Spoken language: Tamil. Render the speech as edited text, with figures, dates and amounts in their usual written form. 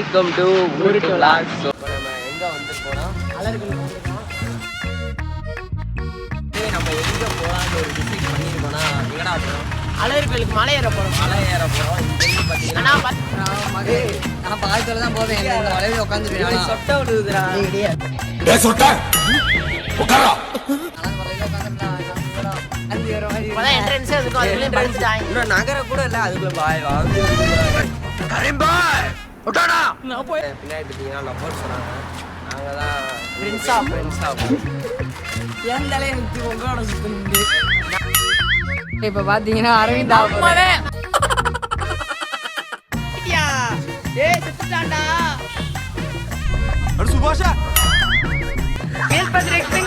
வெல்கம் டு ஊருக்கு vlog. ஸோ இப்போ நம்ம எங்கே வந்துருக்கோம்னா அலர்கள் வந்துருக்கோம். நம்ம எங்கே போகலான்னு ஒரு டிசைட் பண்ணியிருக்கோம்னா எங்கடா போகிறோம்? அலர்களுக்கு மலை ஏற போகிறோம். மலை ஏற போகிறோம். பார்த்தீங்கன்னா நான் பாலத்தில் தான் போவேன். இந்த மலையில உட்காந்துருக்கேன். சொட்டை விழுகுதுடா. இன்னும் நகர கூட இல்லை, அதுக்குள்ள பாய் வாங்க. பின்னாடி பார்த்தீங்கன்னா லவ்வர் சொன்னாங்க. நாங்கள் தான் ஃப்ரெண்ட்ஸாக என் தலையை நிறுத்தி உங்களோட சுத்தம். இப்போ பார்த்தீங்கன்னா அரவிந்த் சுபாஷா மேல் பத்திரிக்கை